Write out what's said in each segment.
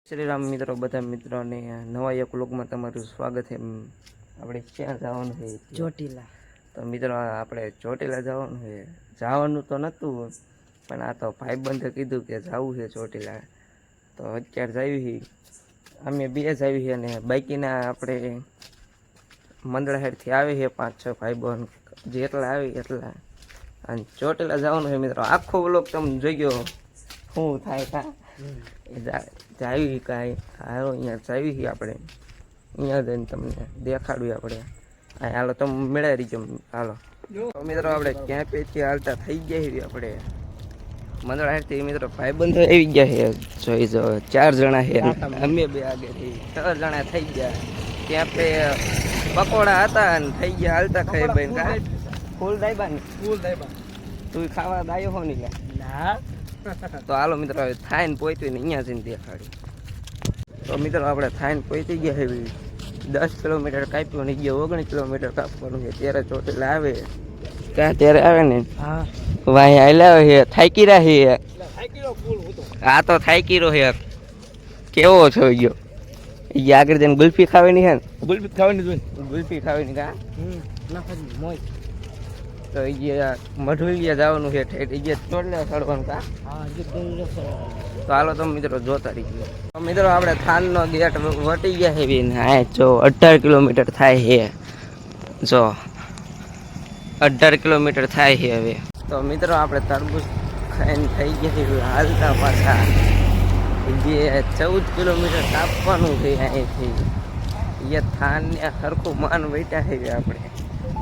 શ્રી રામ મિત્રો, બધા મિત્રોને નવા એક વ્લોગમાં તમારું સ્વાગત છે. આપણે ક્યાં જવાનું છે? ચોટીલા. તો મિત્રો આપણે ચોટીલા જવાનું છે. જવાનું તો નહોતું, પણ આ તો ભાઈબંધે કીધું કે જવું છે ચોટીલા. તો અત્યારે જઈએ અમે બે જ આવી છે અને બાકીના આપણે મંદળાહેરથી આવી છે 5-6 ભાઈબંધ જેટલા આવી એટલા. અને ચોટીલા જવાનું છે મિત્રો. આખો વ્લોગ તમે જોઈ ગયો શું થાય કા જાવી કાંઈ હાલો અહીંયા જાવી આપણે અહીંયા જઈને તમને દેખાડ્યું આપણે. હાલો તમે મેળવી રહીજો. હાલો મિત્રો આપણે ક્યાં પેથી હાલતા થઈ ગયા છીએ આપણે મંદળાથી. મિત્રો ભાઈબંધો આવી ગયા છે, જોઈ જો 4 જણા છે, અમે બે આગળ 6 જણા થઈ ગયા. ત્યાં પે પકોડા હતા અને થઈ ગયા હાલતા ખાઈ બેન કા ફૂલ દાયબા ને ફૂલ દાયબા. તું ખાવા દાયો હો નહીં ના? તો હાલો મિત્રો હવે થાઈને પહોંચ્યું ને અહીંયા જઈને દેખાડી. તો મિત્રો આપણે થાઈને પહોંચી ગયા હવે 10 કિલોમીટર કાપ્યું ને ગયા 19 કિલોમીટર કાપવાનું છે. ત્યારે ચોટીલા આવે ક્યાં ત્યારે આવે ને વાય હાલ્યા છે થાકી રહ્યા છે. આ તો થાકી રહ્યો છે. કેવો છો ગયો એ આગળ જઈને ગુલ્ફી ખાવાની છે ને? ગુલ્ફી ખાવાની જોઈએ, ગુલ્ફી ખાવાની કા મોજ. તો એ મઢુલિયા જવાનું છે ઠેઠ એ ચોટલા ચડવાનું કા. તો હાલો તમે મિત્રો જોતા રહી ગયો. તો મિત્રો આપણે થાનનો ગેટ વટી ગયા છે બેન. હા જો 18 કિલોમીટર થાય છે. જો 18 કિલોમીટર થાય છે હવે. તો મિત્રો આપણે તરબૂચ ખાઈને થઈ ગયા છે હાલતા પાછા. જે 14 કિલોમીટર કાપવાનું છે અહીંથી. એ થાનને સરખું માન વેટા છે આપણે.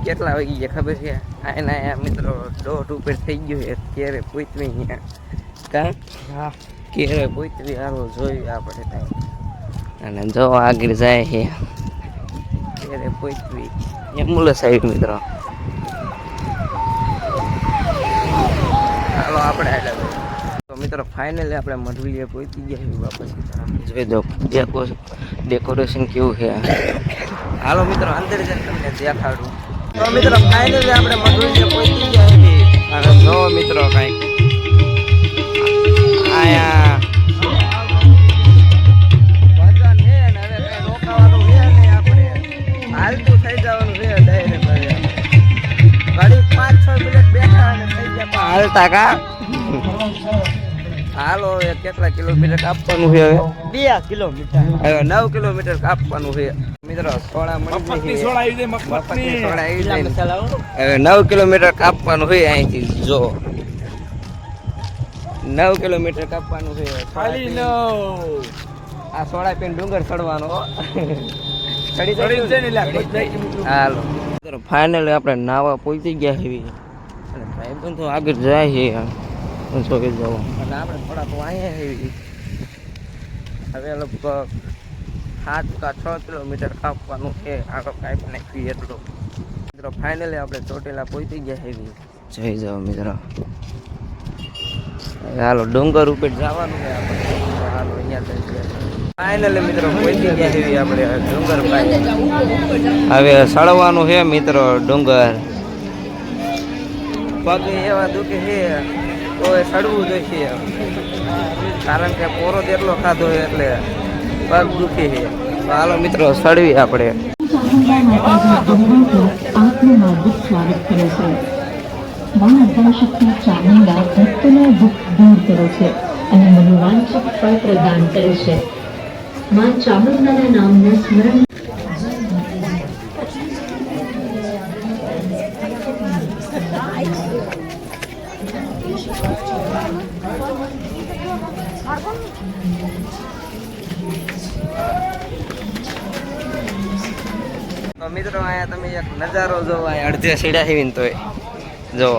કેટલા વાગી ગયા ખબર છે? આના મિત્રો 1:30 ઉપર થઈ ગયું છે. ક્યારે પહોંચવી અહીંયા કા? હા ક્યારે પહોંચવી હાલો જોયું આપણે ટાઈમ. અને જો આગળ જાય છે ક્યારે પહોંચવી. એમ્બ્યુલન્સ આવી મિત્રો. હાલો આપણે આવ્યા. તો મિત્રો ફાઇનલી આપણે મઢુલિયા પહોંચી ગયા છે વાપસ. જોઈ દો ડેકોરેશન કેવું છે. હાલો મિત્રો અંદર જઈને તમને દેખાડું. તો મિત્રો ફાઇનલી આપણે મઢુલિયા પહોંચી ગયા છે. અને જો મિત્રો કાંઈક આયા વજન છે ને હવે કઈ રોકાવાનું છે નહીં. આપણે હાલતું થઈ જવાનું છે ડાયરેક્ટ. ઘડી 5-6 મિનિટ બેઠા અને થઈ ગયા હાલતા કા. હાલો હવે કેટલા કિલોમીટર કાપવાનું છે? હવે 2 કિલોમીટર. હવે 9 કિલોમીટર કાપવાનું છે મિત્રો. સોળા મળી હવે 9 કિલોમીટર કાપવાનું છે અહીંથી. જો 9 કિલોમીટર કાપવાનું છે. આ સોળા પેન ડુંગર ચડવાનો. હાલો ફાઇનલી આપણે નાવા પહોંચી ગયા છે અને ભાઈબંધો આગળ જાય છે. જોઈ જવું અને આપણે થોડાક અહીંયા આવી. હવે લગભગ 7-6 કિલોમીટર કાપવાનું છે. આગળ કાપી નાખ્યું એટલું. મિત્રો ફાઇનલી આપણે ચોટીલા પહોંચી ગયા છે. જઈ જાઓ મિત્રો. હાલો ડુંગર ઉપર જવાનું છે આપણે. હાલો અહીંયા ફાઇનલી મિત્રો પહોંચી ગયા છે આપણે ડુંગર પાસે. હવે સળવાનું છે મિત્રો ડુંગર. પગ એવા દુખે છે તો એ સડવું જોઈએ, કારણ કે પોરો જેટલો ખાધો એટલે પગ દુખી છે. તો હાલો મિત્રો સડવી આપણે. સ્વાગત કરે છે. માં અદ્યાશક્તિ ચામુંડા ભક્તોના દુઃખ દૂર કરે છે અને મનોવાંછિત ફળ પ્રદાન કરે છે. માં ચામુંડાના નામના સ્મરણ તો મિત્રો અહીંયા તમે એક નજારો જોવો. અડધે સીડા હેવીને તો જો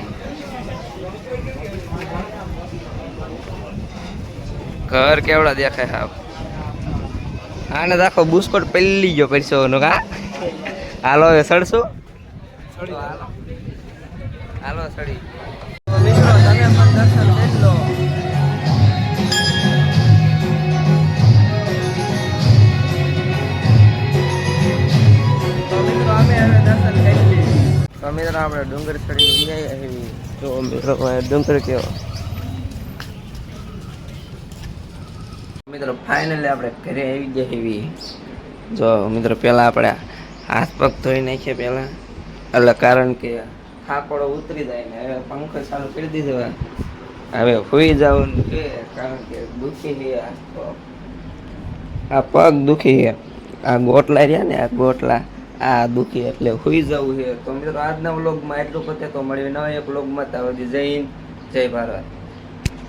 ઘર કેવડા દેખાય. હાવ આને આખો બુસ્કોટ પેલી ગયો પરસો નો કા. હાલો હવે સડશું. હાલો સડી. તો મિત્રો તમે પણ દર્શન કરી લો. તો મિત્રો આપણે ડુંગર ચડીને આવી. તો મિત્રો ડુંગર કેવો મિત્રો ફાઇનલી આપણે ઘરે આવી ગયા એવી. જો મિત્રો પહેલાં આપણે હાથ પગ ધોઈ નાખીએ પહેલાં, એટલે કારણ કે થાકોડો ઉતરી જાય ને હવે પંખો ચાલુ કરી દીધો. હવે સુઈ જવાનું છે કારણ કે દુખી છે આ પગ દુખી છે, આ ગોટલા રહ્યા ને આ ગોટલા આ દુખી એટલે સુઈ જવું છે. તો મિત્રો આજના વ્લોગમાં એટલું પતે, તો મળીએ નવા એક વ્લોગમાં. ત્યાં સુધી જય હિન્દ, જય ભારત.